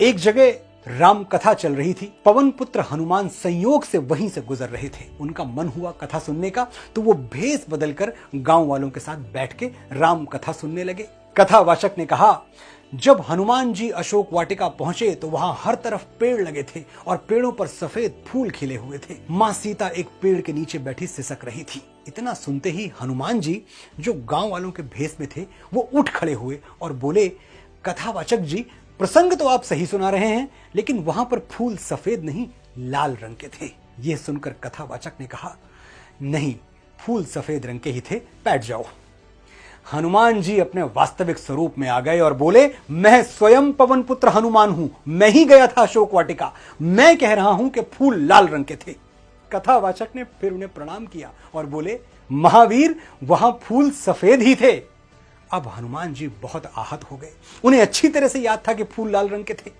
एक जगह राम कथा चल रही थी। पवन पुत्र हनुमान संयोग से वहीं से गुजर रहे थे। उनका मन हुआ कथा सुनने का, तो वो भेष बदलकर गांव वालों के साथ बैठ के राम कथा सुनने लगे। कथावाचक ने कहा, जब हनुमान जी अशोक वाटिका पहुंचे तो वहां हर तरफ पेड़ लगे थे और पेड़ों पर सफेद फूल खिले हुए थे। मां सीता एक पेड़ के नीचे बैठी सिसक रही थी। इतना सुनते ही हनुमान जी, जो गांव वालों के भेष में थे, वो उठ खड़े हुए और बोले, कथावाचक जी, प्रसंग तो आप सही सुना रहे हैं, लेकिन वहां पर फूल सफेद नहीं लाल रंग के थे। यह सुनकर कथावाचक ने कहा, नहीं, फूल सफेद रंग के ही थे, बैठ जाओ। हनुमान जी अपने वास्तविक स्वरूप में आ गए और बोले, मैं स्वयं पवन पुत्र हनुमान हूं, मैं ही गया था अशोक वाटिका, मैं कह रहा हूं कि फूल लाल रंग के थे। कथावाचक ने फिर उन्हें प्रणाम किया और बोले, महावीर, वहां फूल सफेद ही थे। अब हनुमान जी बहुत आहत हो गए। उन्हें अच्छी तरह से याद था कि फूल लाल रंग के थे।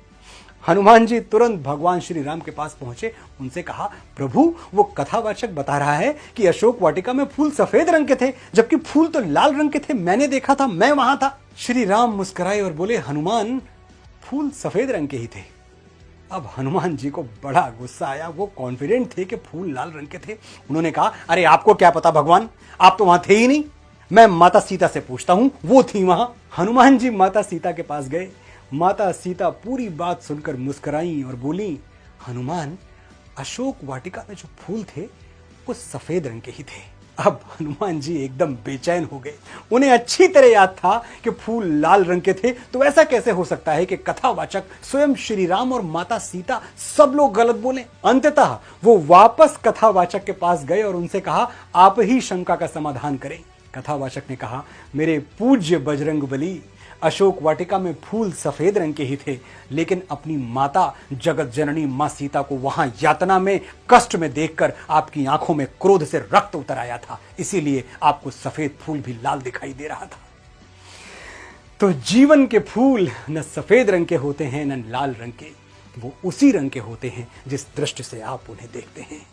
हनुमान जी तुरंत भगवान श्री राम के पास पहुंचे, उनसे कहा, प्रभु, वो कथावाचक बता रहा है कि अशोक वाटिका में फूल सफेद रंग के थे, जबकि फूल तो लाल रंग के थे। मैंने देखा था, मैं वहां था। श्री राम मुस्कुराए और बोले, हनुमान, फूल सफेद रंग के ही थे। अब हनुमान जी को बड़ा गुस्सा आया। वो कॉन्फिडेंट थे कि फूल लाल रंग के थे। उन्होंने कहा, अरे आपको क्या पता भगवान, आप तो वहां थे ही नहीं। मैं माता सीता से पूछता हूं, वो थी वहां। हनुमान जी माता सीता के पास गए। माता सीता पूरी बात सुनकर मुस्कुराई और बोली, हनुमान, अशोक वाटिका में जो फूल थे वो सफेद रंग के ही थे। अब हनुमान जी एकदम बेचैन हो गए। उन्हें अच्छी तरह याद था कि फूल लाल रंग के थे, तो ऐसा कैसे हो सकता है कि कथावाचक स्वयं श्री राम और माता सीता सब लोग गलत बोले। अंततः वो वापस कथावाचक के पास गए और उनसे कहा, आप ही शंका का समाधान करें। कथावाचक ने कहा, मेरे पूज्य बजरंगबली, अशोक वाटिका में फूल सफेद रंग के ही थे, लेकिन अपनी माता जगत जननी मां सीता को वहां यातना में, कष्ट में देखकर आपकी आंखों में क्रोध से रक्त उतर आया था, इसीलिए आपको सफेद फूल भी लाल दिखाई दे रहा था। तो जीवन के फूल न सफेद रंग के होते हैं न लाल रंग के, वो उसी रंग के होते हैं जिस दृष्टि से आप उन्हें देखते हैं।